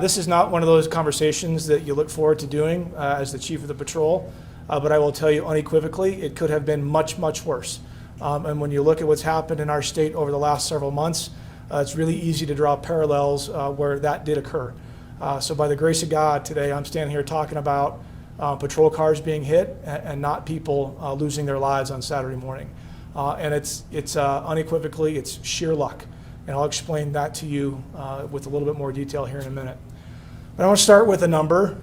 This is not one of those conversations that you look forward to doing as the chief of the patrol, but I will tell you unequivocally, it could have been much, much worse. And when you look at what's happened in our state over the last several months, it's really easy to draw parallels where that did occur. So by the grace of God, today I'm standing here talking about patrol cars being hit and not people losing their lives on Saturday morning. And it's unequivocally, it's sheer luck. And I'll explain that to you with a little bit more detail here in a minute. But I want to start with a number.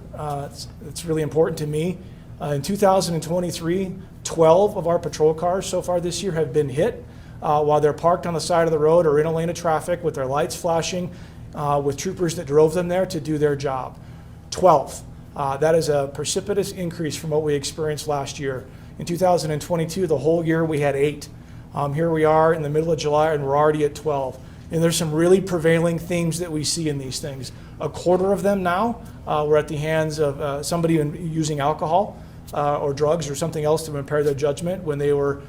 It's really important to me. In 2023, 12 of our patrol cars so far this year have been hit while they're parked on the side of the road or in a lane of traffic with their lights flashing with troopers that drove them there to do their job. 12. That is a precipitous increase from what we experienced last year. In 2022, the whole year we had 8. Here we are in the middle of July and we're already at 12. And there's some really prevailing themes that we see in these things. A quarter of them now were at the hands of somebody using alcohol or drugs or something else to impair their judgment when they were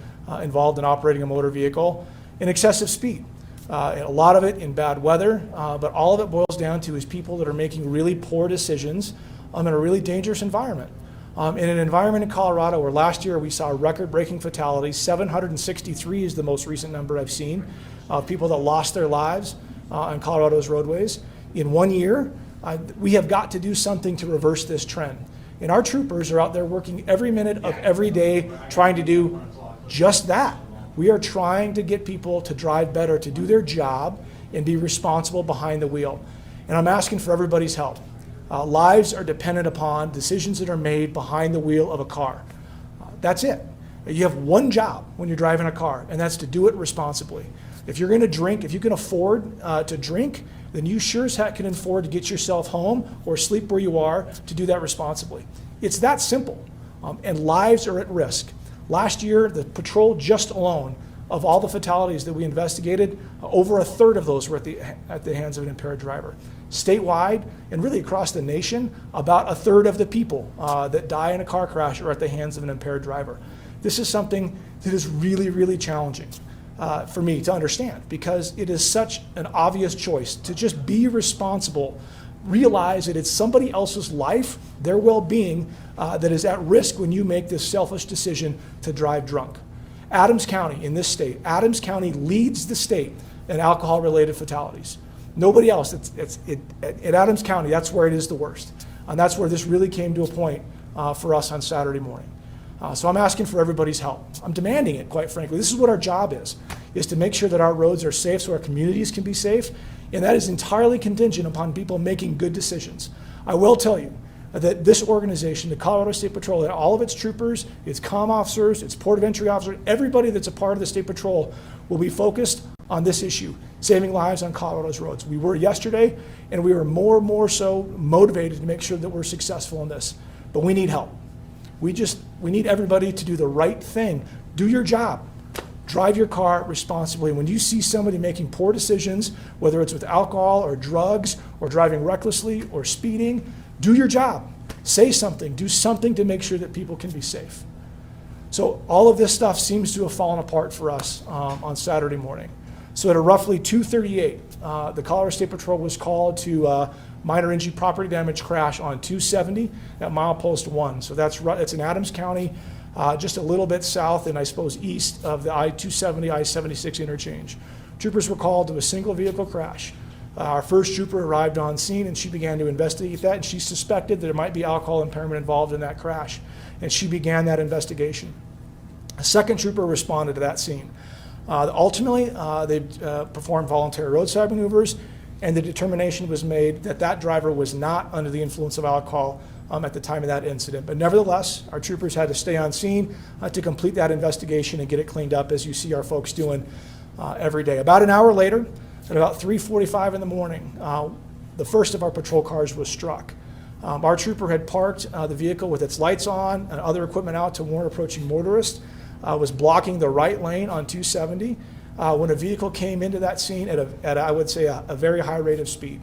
involved in operating a motor vehicle. And excessive speed. A lot of it in bad weather, but all of it boils down to is people that are making really poor decisions in a really dangerous environment. In an environment in Colorado where last year we saw record-breaking fatalities, 763 is the most recent number I've seen of people that lost their lives on Colorado's roadways. In 1 year, we have got to do something to reverse this trend. And our troopers are out there working every minute of every day trying to do just that. We are trying to get people to drive better, to do their job and be responsible behind the wheel. And I'm asking for everybody's help. Lives are dependent upon decisions that are made behind the wheel of a car. That's it. You have one job when you're driving a car, and that's to do it responsibly. If you're going to drink, if you can afford to drink, then you sure as heck can afford to get yourself home or sleep where you are to do that responsibly. It's that simple, and lives are at risk. Last year, the patrol just alone, of all the fatalities that we investigated, over a third of those were at the hands of an impaired driver. Statewide, and really across the nation, about a third of the people that die in a car crash are at the hands of an impaired driver. This is something that is really, really challenging for me to understand because it is such an obvious choice to just be responsible, realize that it's somebody else's life, their well-being, that is at risk when you make this selfish decision to drive drunk. Adams County in this state, Adams County leads the state in alcohol-related fatalities. Nobody else. At Adams County, that's where it is the worst. And that's where this really came to a point for us on Saturday morning. So I'm asking for everybody's help. I'm demanding it, quite frankly. This is what our job is to make sure that our roads are safe so our communities can be safe. And that is entirely contingent upon people making good decisions. I will tell you that this organization, the Colorado State Patrol, and all of its troopers, its comm officers, its port of entry officers, everybody that's a part of the State Patrol will be focused on this issue, saving lives on Colorado's roads. We were yesterday, and we were more and more so motivated to make sure that we're successful in this. But we need help. We need everybody to do the right thing. Do your job. Drive your car responsibly. When you see somebody making poor decisions, whether it's with alcohol or drugs or driving recklessly or speeding, do your job. Say something. Do something to make sure that people can be safe. So all of this stuff seems to have fallen apart for us on Saturday morning. So at roughly 2:38, the Colorado State Patrol was called to minor injury property damage crash on 270 at milepost 1. So it's in Adams County, just a little bit south and I suppose east of the I-270, I-76 interchange. Troopers were called to a single vehicle crash. Our first trooper arrived on scene and she began to investigate that, and she suspected that there might be alcohol impairment involved in that crash, and she began that investigation. A second trooper responded to that scene. Ultimately, they performed voluntary roadside maneuvers, and the determination was made that that driver was not under the influence of alcohol at the time of that incident. But nevertheless, our troopers had to stay on scene to complete that investigation and get it cleaned up, as you see our folks doing every day. About an hour later, at about 3:45 in the morning, the first of our patrol cars was struck. Our trooper had parked the vehicle with its lights on and other equipment out to warn approaching motorists, was blocking the right lane on 270 when a vehicle came into that scene at I would say, a very high rate of speed.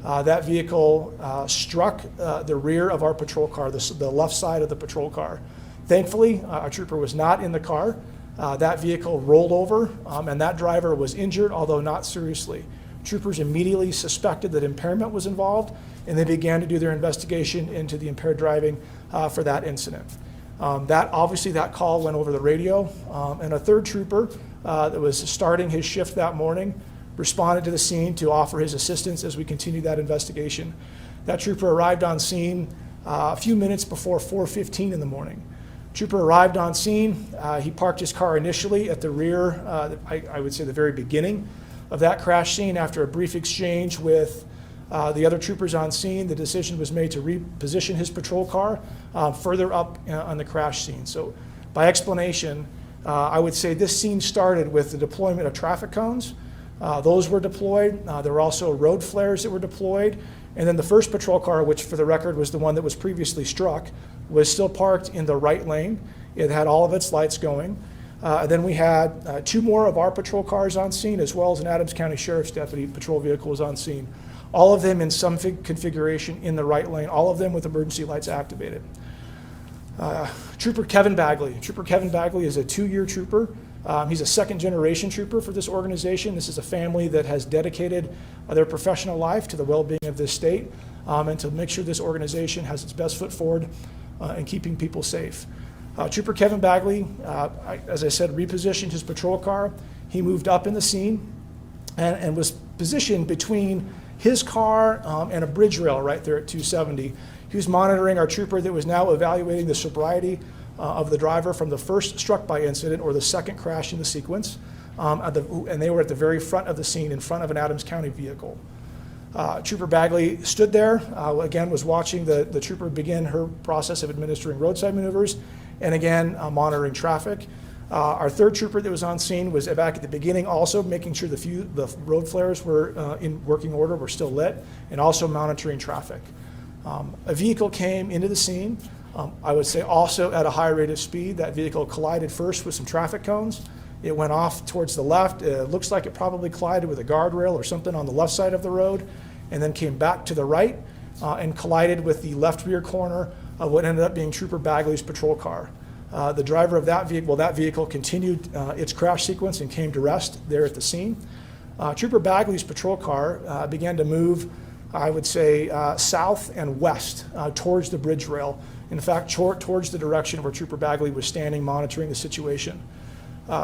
That vehicle struck the rear of our patrol car, the left side of the patrol car. Thankfully, our trooper was not in the car. That vehicle rolled over, and that driver was injured, although not seriously. Troopers immediately suspected that impairment was involved, and they began to do their investigation into the impaired driving for that incident. That call went over the radio, and a third trooper that was starting his shift that morning responded to the scene to offer his assistance as we continued that investigation. That trooper arrived on scene a few minutes before 4:15 in the morning. Trooper arrived on scene. He parked his car initially at the rear, I would say the very beginning of that crash scene. After a brief exchange with the other troopers on scene, the decision was made to reposition his patrol car further up on the crash scene. So by explanation, I would say this scene started with the deployment of traffic cones. Those were deployed. There were also road flares that were deployed. And then the first patrol car, which for the record was the one that was previously struck, was still parked in the right lane. It had all of its lights going. Then we had two more of our patrol cars on scene, as well as an Adams County Sheriff's Deputy patrol vehicle was on scene. All of them in some configuration in the right lane, all of them with emergency lights activated. Trooper Kevin Bagley. Trooper Kevin Bagley is a 2-year trooper. He's a second-generation trooper for this organization. This is a family that has dedicated their professional life to the well-being of this state and to make sure this organization has its best foot forward in keeping people safe. Trooper Kevin Bagley, as I said, repositioned his patrol car. He moved up in the scene and was positioned between his car and a bridge rail right there at 270. He was monitoring our trooper that was now evaluating the sobriety of the driver from the first struck-by incident or the second crash in the sequence, and they were at the very front of the scene in front of an Adams County vehicle. Trooper Bagley stood there, again was watching the trooper begin her process of administering roadside maneuvers and again monitoring traffic. Our third trooper that was on scene was back at the beginning also making sure the road flares were in working order, were still lit, and also monitoring traffic. A vehicle came into the scene, I would say also at a high rate of speed. That vehicle collided first with some traffic cones. It went off towards the left. It looks like it probably collided with a guardrail or something on the left side of the road, and then came back to the right and collided with the left rear corner of what ended up being Trooper Bagley's patrol car. The driver of that vehicle continued its crash sequence and came to rest there at the scene. Trooper Bagley's patrol car began to move, I would say, south and west towards the bridge rail. In fact, towards the direction where Trooper Bagley was standing monitoring the situation.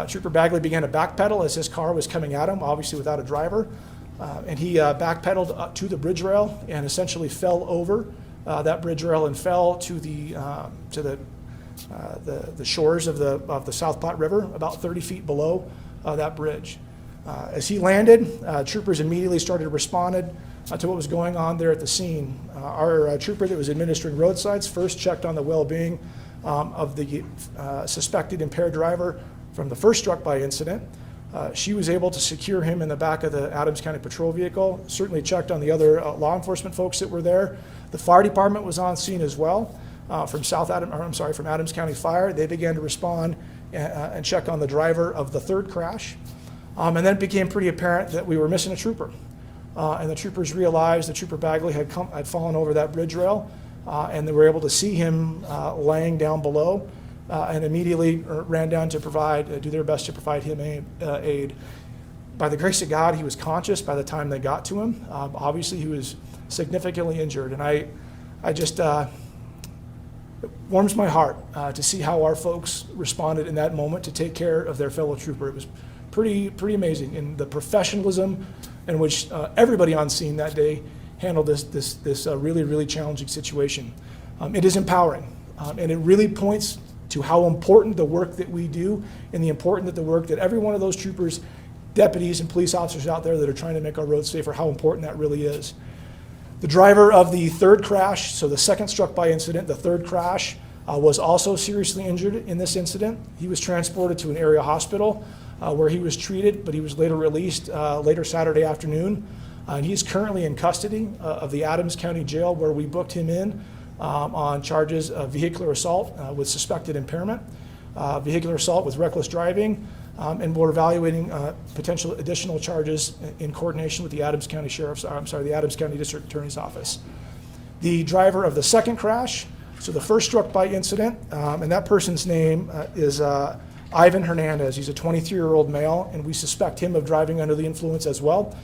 Trooper Bagley began to backpedal as his car was coming at him, obviously without a driver, and he backpedaled up to the bridge rail and essentially fell over that bridge rail and fell to the shores of the South Platte River, about 30 feet below that bridge. As he landed, troopers immediately started responding to what was going on there at the scene. Our trooper that was administering roadsides first checked on the well-being of the suspected impaired driver from the first struck-by incident. She was able to secure him in the back of the Adams County patrol vehicle, certainly checked on the other law enforcement folks that were there. The fire department was on scene as well. From Adams County Fire. They began to respond and check on the driver of the third crash. And then it became pretty apparent that we were missing a trooper. And the troopers realized that Trooper Bagley had fallen over that bridge rail, and they were able to see him laying down below, and immediately ran down to do their best to provide him aid. By the grace of God, he was conscious by the time they got to him. Obviously, he was significantly injured, and I just it warms my heart to see how our folks responded in that moment to take care of their fellow trooper. It was pretty amazing in the professionalism in which everybody on scene that day handled this really challenging situation. It is empowering, and it really points to how important the work that we do and the important that the work that every one of those troopers, deputies, and police officers out there that are trying to make our roads safer, how important that really is. The driver of the third crash, so the second struck-by incident, the third crash, was also seriously injured in this incident. He was transported to an area hospital where he was treated, but he was later released later Saturday afternoon. And he's currently in custody of the Adams County Jail, where we booked him in on charges of vehicular assault with suspected impairment, vehicular assault with reckless driving, and we're evaluating potential additional charges in coordination with the Adams County the Adams County District Attorney's Office. The driver of the second crash, so the first struck-by incident, and that person's name is Ivan Hernandez. He's a 23-year-old male, and we suspect him of driving under the influence as well.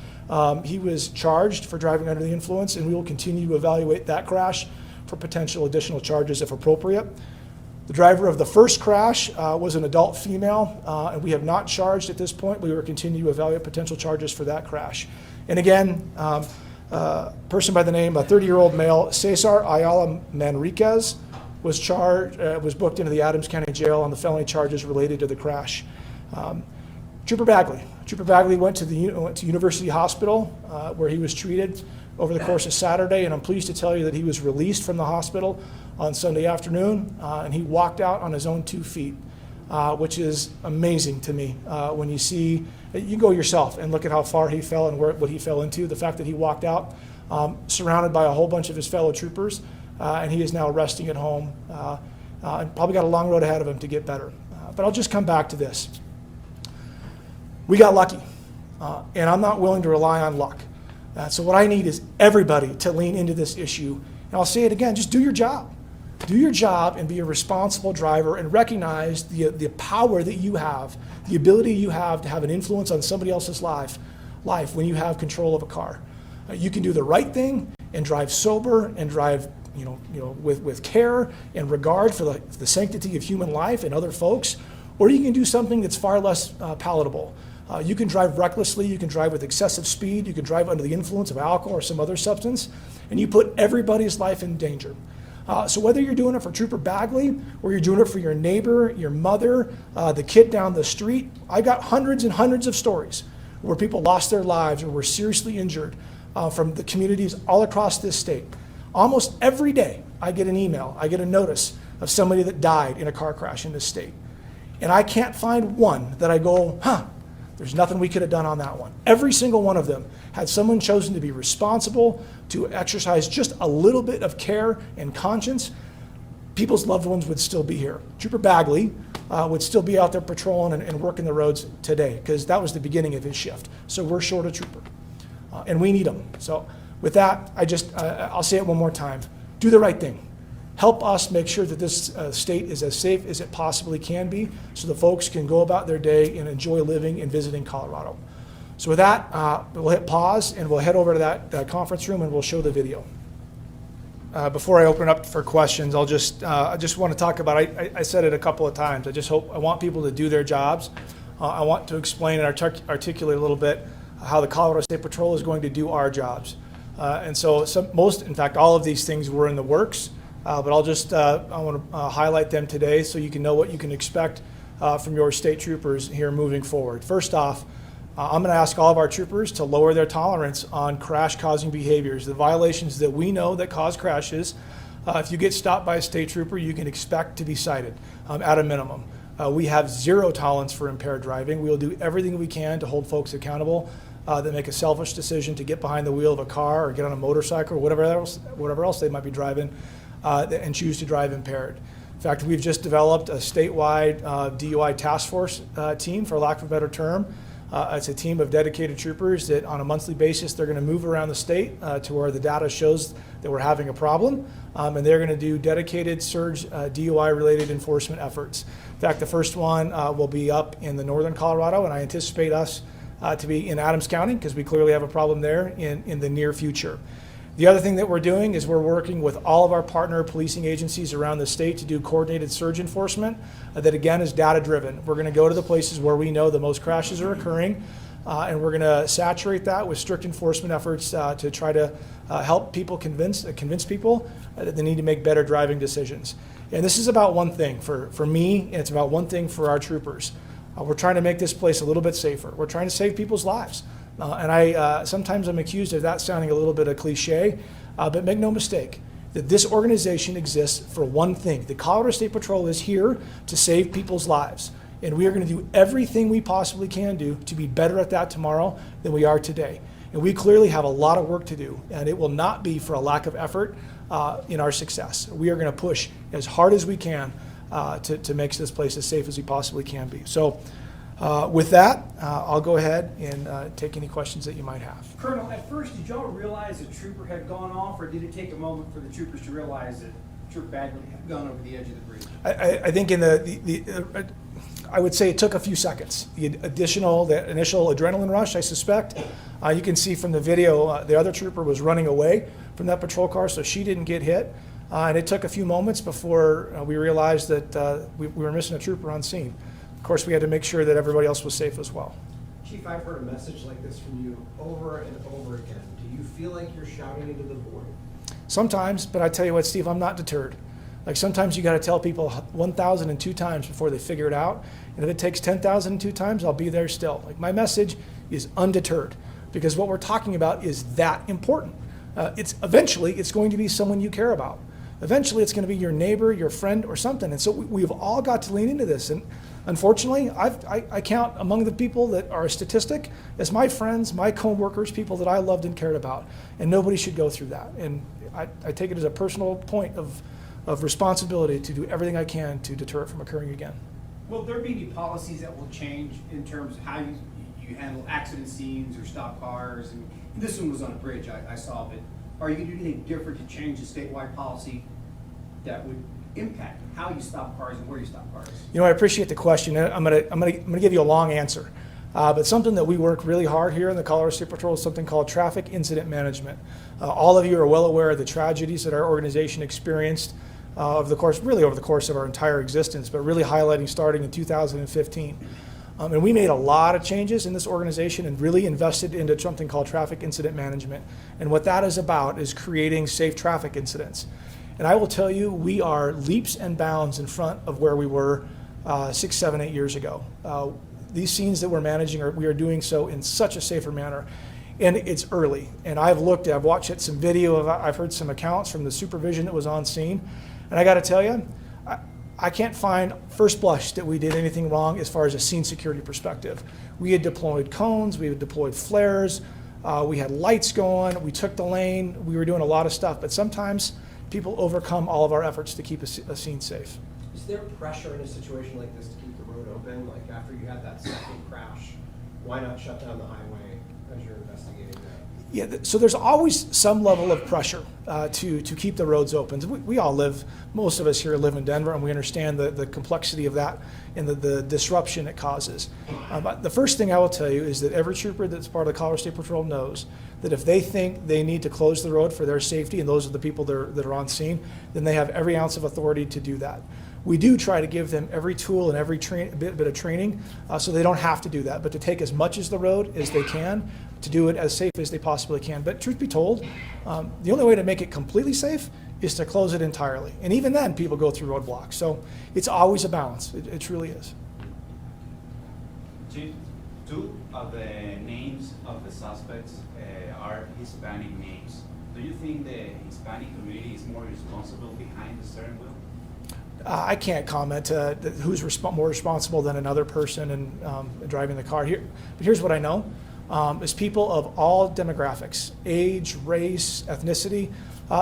He was charged for driving under the influence, and we will continue to evaluate that crash for potential additional charges if appropriate. The driver of the first crash was an adult female, and we have not charged at this point. We will continue to evaluate potential charges for that crash. And again, person by the name, a 30-year-old male, Cesar Ayala Manriquez, was booked into the Adams County Jail on the felony charges related to the crash. Trooper Bagley went to University Hospital where he was treated over the course of Saturday, and I'm pleased to tell you that he was released from the hospital on Sunday afternoon, and he walked out on his own 2 feet, which is amazing to me. When you see, you go yourself and look at how far he fell and what he fell into. The fact that he walked out surrounded by a whole bunch of his fellow troopers, and he is now resting at home, and probably got a long road ahead of him to get better. But I'll just come back to this. We got lucky, and I'm not willing to rely on luck. So what I need is everybody to lean into this issue. And I'll say it again, just do your job. Do your job and be a responsible driver, and recognize the power that you have, the ability you have to have an influence on somebody else's life when you have control of a car. You can do the right thing and drive sober and drive with care and regard for the sanctity of human life and other folks, or you can do something that's far less palatable. You can drive recklessly, you can drive with excessive speed, you can drive under the influence of alcohol or some other substance, and you put everybody's life in danger. So whether you're doing it for Trooper Bagley, or you're doing it for your neighbor, your mother, the kid down the street, I got hundreds and hundreds of stories where people lost their lives or were seriously injured from the communities all across this state. Almost every day I get an email, I get a notice of somebody that died in a car crash in this state. And I can't find one that I go, there's nothing we could have done on that one. Every single one of them had someone chosen to be responsible, to exercise just a little bit of care and conscience. People's loved ones would still be here. Trooper Bagley would still be out there patrolling and working the roads today, because that was the beginning of his shift. So we're short a trooper, and we need him. So with that, I'll say it one more time. Do the right thing. Help us make sure that this state is as safe as it possibly can be, so the folks can go about their day and enjoy living and visiting Colorado. So with that, we'll hit pause and we'll head over to that conference room and we'll show the video. Before I open up for questions, I just want to talk about, I said it a couple of times, I want people to do their jobs. I want to explain and articulate a little bit how the Colorado State Patrol is going to do our jobs. And so in fact, all of these things were in the works. But I want to highlight them today so you can know what you can expect from your state troopers here moving forward. First off, I'm going to ask all of our troopers to lower their tolerance on crash-causing behaviors, the violations that we know that cause crashes. If you get stopped by a state trooper, you can expect to be cited at a minimum. We have zero tolerance for impaired driving. We will do everything we can to hold folks accountable that make a selfish decision to get behind the wheel of a car or get on a motorcycle or whatever else they might be driving, and choose to drive impaired. In fact, we've just developed a statewide DUI task force team, for lack of a better term. It's a team of dedicated troopers that on a monthly basis, they're going to move around the state to where the data shows that we're having a problem, and they're going to do dedicated surge DUI-related enforcement efforts. In fact, the first one will be up in the northern Colorado, and I anticipate us to be in Adams County, because we clearly have a problem there in the near future. The other thing that we're doing is we're working with all of our partner policing agencies around the state to do coordinated surge enforcement that, again, is data-driven. We're going to go to the places where we know the most crashes are occurring, and we're going to saturate that with strict enforcement efforts to try to help people convince people that they need to make better driving decisions. And this is about one thing for me, and it's about one thing for our troopers. We're trying to make this place a little bit safer. We're trying to save people's lives. And sometimes I'm accused of that sounding a little bit of cliche, but make no mistake that this organization exists for one thing. The Colorado State Patrol is here to save people's lives, and we are going to do everything we possibly can do to be better at that tomorrow than we are today. And we clearly have a lot of work to do, and it will not be for a lack of effort in our success. We are going to push as hard as we can to make this place as safe as we possibly can be. So. With that, I'll go ahead and take any questions that you might have. Colonel, at first, did y'all realize a trooper had gone off, or did it take a moment for the troopers to realize that Trooper Bagley had gone over the edge of the bridge? I think in I would say it took a few seconds. The initial adrenaline rush, I suspect. You can see from the video, the other trooper was running away from that patrol car, so she didn't get hit. And it took a few moments before we realized that we were missing a trooper on scene. Of course, we had to make sure that everybody else was safe as well. Chief, I've heard a message like this from you over and over again. Do you feel like you're shouting into the void? Sometimes, but I tell you what, Steve, I'm not deterred. Like sometimes you got to tell people 1,002 times before they figure it out. And if it takes 10,002 times, I'll be there still. Like my message is undeterred, because what we're talking about is that important. Eventually it's going to be someone you care about. Eventually it's going to be your neighbor, your friend, or something. And so we've all got to lean into this. And unfortunately, I count among the people that are a statistic as my friends, my co-workers, people that I loved and cared about. And nobody should go through that. And I take it as a personal point of responsibility to do everything I can to deter it from occurring again. Will there be any policies that will change in terms of how you handle accident scenes or stop cars? And this one was on a bridge, I saw, but are you going to do anything different to change the statewide policy that would impact how you stop cars and where you stop cars? You know, I appreciate the question. I'm gonna give you a long answer. But something that we work really hard here in the Colorado State Patrol is something called traffic incident management. All of you are well aware of the tragedies that our organization experienced over the course of our entire existence, but really highlighting starting in 2015. And we made a lot of changes in this organization and really invested into something called traffic incident management. And what that is about is creating safe traffic incidents. And I will tell you, we are leaps and bounds in front of where we were 6, 7, 8 years ago. These scenes that we're managing, we are doing so in such a safer manner. And it's early. And I've watched some video, I've heard some accounts from the supervision that was on scene. And I got to tell you, I can't find first blush that we did anything wrong as far as a scene security perspective. We had deployed cones, we had deployed flares, we had lights going, we took the lane, we were doing a lot of stuff. But sometimes people overcome all of our efforts to keep a scene safe. Is there pressure in a situation like this to keep the road open? Like after you had that second crash, why not shut down the highway as you're investigating that? Yeah, so there's always some level of pressure to keep the roads open. We all live, most of us here live in Denver, and we understand the complexity of that and the disruption it causes. But the first thing I will tell you is that every trooper that's part of the Colorado State Patrol knows that if they think they need to close the road for their safety, and those are the people that are on scene, then they have every ounce of authority to do that. We do try to give them every tool and every bit of training so they don't have to do that, but to take as much as the road as they can, to do it as safe as they possibly can. But truth be told, the only way to make it completely safe is to close it entirely. And even then, people go through roadblocks. So it's always a balance. It truly is. Chief, 2 of the names of the suspects are Hispanic names. Do you think the Hispanic community is more responsible behind the steering wheel? I can't comment who's more responsible than another person in driving the car. But here's what I know, is people of all demographics, age, race, ethnicity,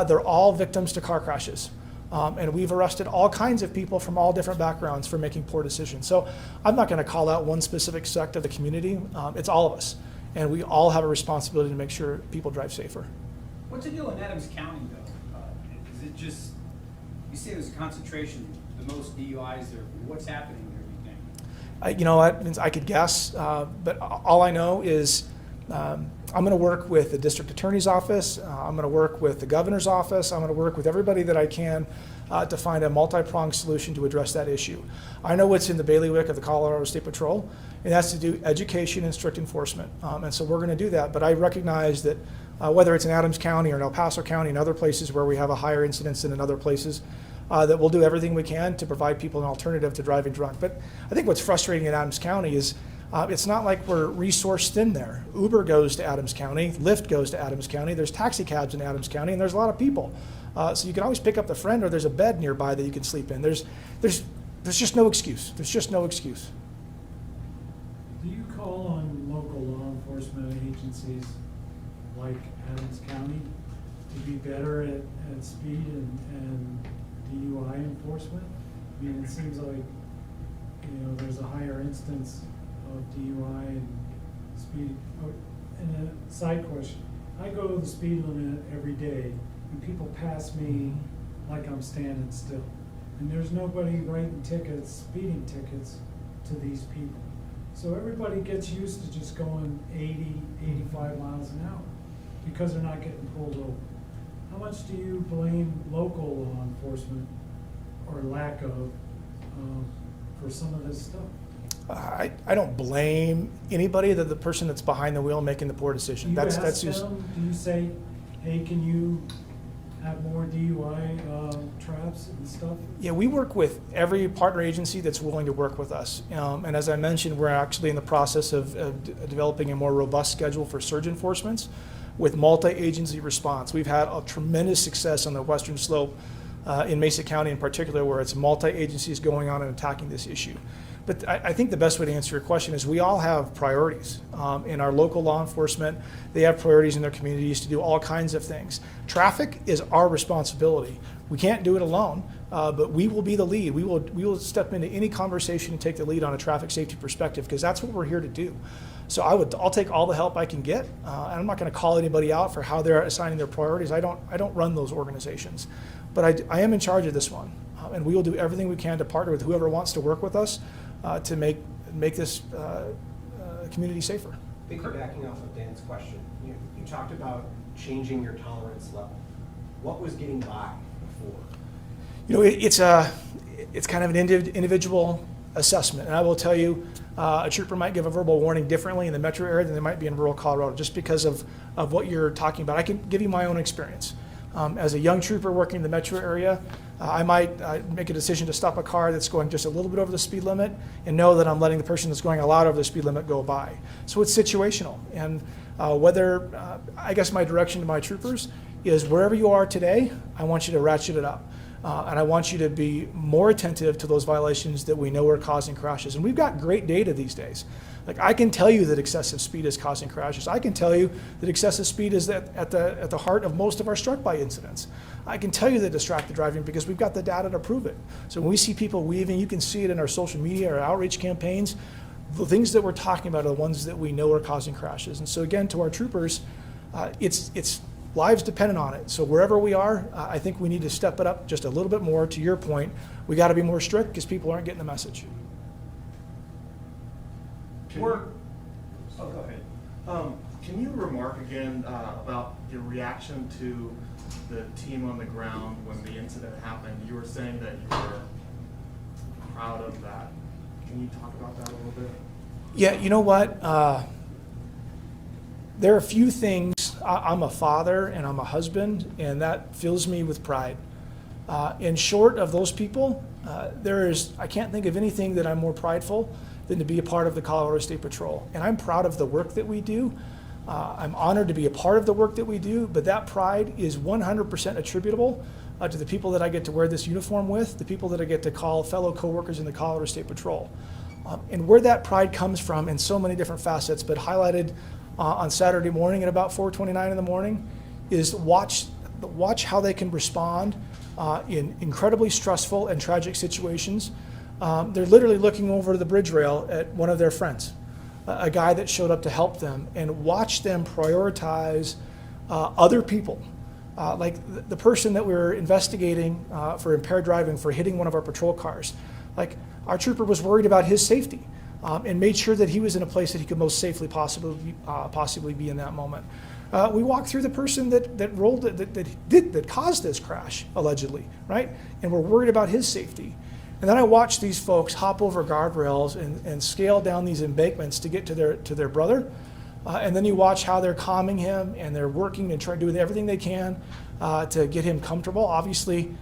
they're all victims to car crashes. And we've arrested all kinds of people from all different backgrounds for making poor decisions. So I'm not going to call out one specific sect of the community. It's all of us. And we all have a responsibility to make sure people drive safer. What's the deal in Adams County, though? Is it just, you say there's a concentration, the most DUIs there, what's happening there, do you think? You know what, I could guess, but all I know is I'm going to work with the district attorney's office, I'm going to work with the governor's office, I'm going to work with everybody that I can to find a multi-pronged solution to address that issue. I know what's in the bailiwick of the Colorado State Patrol, and that's to do education and strict enforcement. And so we're going to do that, but I recognize that whether it's in Adams County or in El Paso County and other places where we have a higher incidence than in other places, that we'll do everything we can to provide people an alternative to driving drunk. But I think what's frustrating in Adams County is it's not like we're resource thin there. Uber goes to Adams County, Lyft goes to Adams County, there's taxi cabs in Adams County, and there's a lot of people. So you can always pick up the friend, or there's a bed nearby that you can sleep in. There's just no excuse. There's just no excuse. Do you call on local law enforcement agencies like Adams County to be better at speed and DUI enforcement? I mean, it seems like, there's a higher instance of DUI and speed. Oh, and a side question, I go the speed limit every day and people pass me like I'm standing still. And there's nobody writing tickets, speeding tickets, to these people. So everybody gets used to just going 80, 85 miles an hour because they're not getting pulled over. How much do you blame local law enforcement or lack of for some of this stuff? I don't blame anybody, that the person that's behind the wheel making the poor Do decision. you That's ask just, them, do you say, hey, can you have more DUI traps and stuff? yeah, we work with every partner agency that's willing to work with us. And as I mentioned, we're actually in the process of developing a more robust schedule for surge enforcements with multi-agency response. We've had a tremendous success on the western slope in Mesa County in particular, where it's multi-agencies going on and attacking this issue. But I think the best way to answer your question is we all have priorities. In our local law enforcement, they have priorities in their communities to do all kinds of things. Traffic is our responsibility. We can't do it alone, but we will be the lead. We will step into any conversation and take the lead on a traffic safety perspective, because that's what we're here to do. So I'll take all the help I can get, and I'm not going to call anybody out for how they're assigning their priorities. I don't run those organizations, but I am in charge of this one, and we will do everything we can to partner with whoever wants to work with us to make this community safer. Piggybacking off of Dan's question, you talked about changing your tolerance level. What was getting by before? It's kind of an individual assessment, and I will tell you, a trooper might give a verbal warning differently in the metro area than they might be in rural Colorado, just because of what you're talking about. I can give you my own experience. As a young trooper working in the metro area, I might make a decision to stop a car that's going just a little bit over the speed limit and know that I'm letting the person that's going a lot over the speed limit go by. So it's situational. And I guess my direction to my troopers is, wherever you are today, I want you to ratchet it up. And I want you to be more attentive to those violations that we know are causing crashes. And we've got great data these days. Like, I can tell you that excessive speed is causing crashes. I can tell you that excessive speed is at the heart of most of our struck-by incidents. I can tell you that distracted driving, because we've got the data to prove it. So when we see people weaving, you can see it in our social media, our outreach campaigns. The things that we're talking about are the ones that we know are causing crashes. And so again, to our troopers, it's lives dependent on it. So wherever we are, I think we need to step it up just a little bit more. To your point, we got to be more strict because people aren't getting the message. Oh, go ahead. Can you remark again about your reaction to the team on the ground when the incident happened? You were saying that you were proud of that. Can you talk about that a little bit? Yeah, you know what? There are a few things. I'm a father and I'm a husband, and that fills me with pride. In short of those people, I can't think of anything that I'm more prideful than to be a part of the Colorado State Patrol. And I'm proud of the work that we do. I'm honored to be a part of the work that we do, but that pride is 100% attributable to the people that I get to wear this uniform with, the people that I get to call fellow coworkers in the Colorado State Patrol. And where that pride comes from in so many different facets, but highlighted on Saturday morning at about 4:29 in the morning, is watch how they can respond in incredibly stressful and tragic situations. They're literally looking over the bridge rail at one of their friends, a guy that showed up to help them, and watch them prioritize other people. Like the person that we were investigating for impaired driving for hitting one of our patrol cars. Like, our trooper was worried about his safety and made sure that he was in a place that he could most safely possibly be in that moment. We walked through the person that caused this crash, allegedly, right? And we're worried about his safety. And then I watched these folks hop over guardrails and scale down these embankments to get to their brother. And then you watch how they're calming him, and they're working and trying to do everything they can to get him comfortable. Obviously,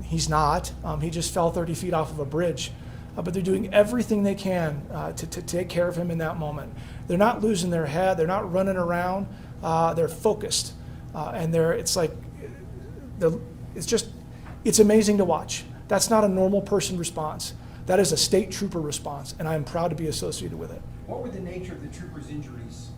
he's not. He just fell 30 feet off of a bridge. But they're doing everything they can to take care of him in that moment. They're not losing their head. They're not running around. They're focused. And it's amazing to watch. That's not a normal person response. That is a state trooper response, and I am proud to be associated with it. What were the nature of the trooper's injuries?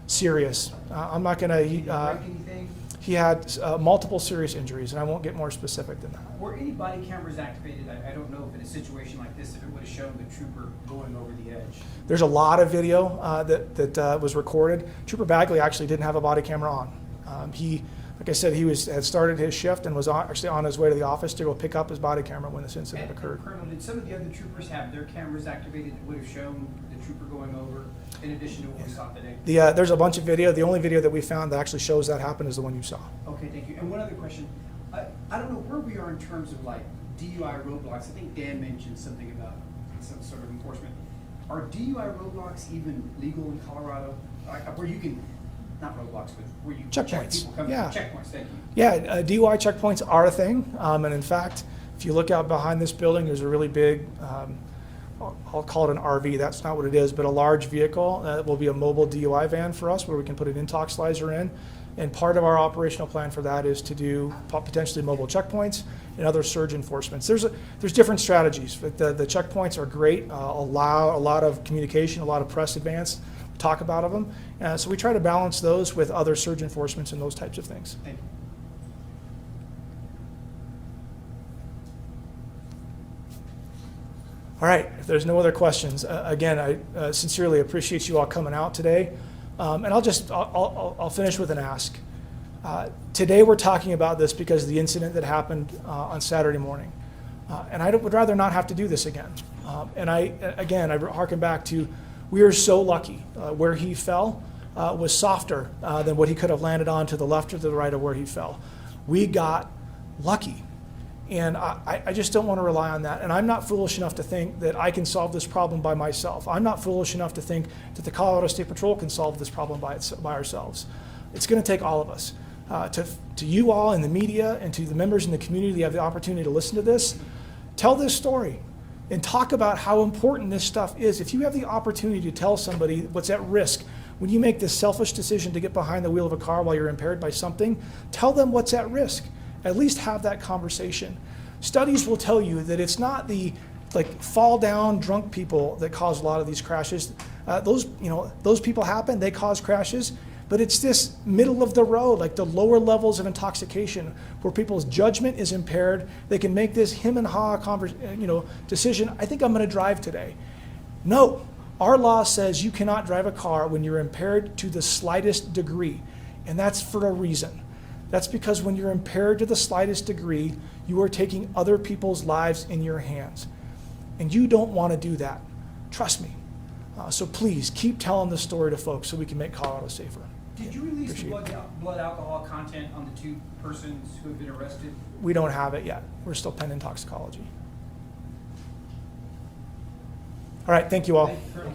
Serious. I'm not going to. Did he break anything? He had multiple serious injuries, and I won't get more specific than that. Were any body cameras activated? I don't know if in a situation like this, if it would have shown the trooper going over the edge. There's a lot of video that was recorded. Trooper Bagley actually didn't have a body camera on. He Like I said, had started his shift and was actually on his way to the office to go pick up his body camera when this incident And occurred. Colonel, did some of the other troopers have their cameras activated that would have shown the trooper going over, in addition to what we saw today? There's a bunch of video. The only video that we found that actually shows that happen is the one you saw. Okay, thank you. And one other question. I don't know where we are in terms of like DUI roadblocks. I think Dan mentioned something about some sort of enforcement. Are DUI roadblocks even legal in Colorado? Where you can, not roadblocks, but where you check Checkpoints. people coming, Yeah. checkpoints, thank you. Yeah, DUI checkpoints are a thing. And in fact, if you look out behind this building, there's a really big, I'll call it an RV. That's not what it is, but a large vehicle that will be a mobile DUI van for us where we can put an intoxilizer in. And part of our operational plan for that is to do potentially mobile checkpoints and other surge enforcements. There's different strategies. But the checkpoints are great, allow a lot of communication, a lot of press advance, talk about them. So we try to balance those with other surge enforcements and those types of things. Thank you. All right, if there's no other questions, again, I sincerely appreciate you all coming out today. And I'll finish with an ask. Today we're talking about this because of the incident that happened on Saturday morning. And I would rather not have to do this again. And I harken back to, we are so lucky. Where he fell was softer than what he could have landed on to the left or to the right of where he fell. We got lucky. And I just don't want to rely on that. And I'm not foolish enough to think that I can solve this problem by myself. I'm not foolish enough to think that the Colorado State Patrol can solve this problem by ourselves. It's going to take all of us. To you all in the media and to the members in the community that have the opportunity to listen to this, tell this story and talk about how important this stuff is. If you have the opportunity to tell somebody what's at risk, when you make this selfish decision to get behind the wheel of a car while you're impaired by something, tell them what's at risk. At least have that conversation. Studies will tell you that it's not the fall down drunk people that cause a lot of these crashes. Those people happen, they cause crashes, but it's this middle of the road, like the lower levels of intoxication where people's judgment is impaired. They can make this him and ha decision. I think I'm going to drive today. No, our law says you cannot drive a car when you're impaired to the slightest degree, and that's for a reason. That's because when you're impaired to the slightest degree, you are taking other people's lives in your hands. And you don't want to do that. Trust me. So please keep telling the story to folks so we can make Colorado safer. Did you release the Appreciate blood alcohol content on the 2 persons who have been arrested? We don't have it yet. We're still pending toxicology. All right, thank you all. Thank you, Colonel.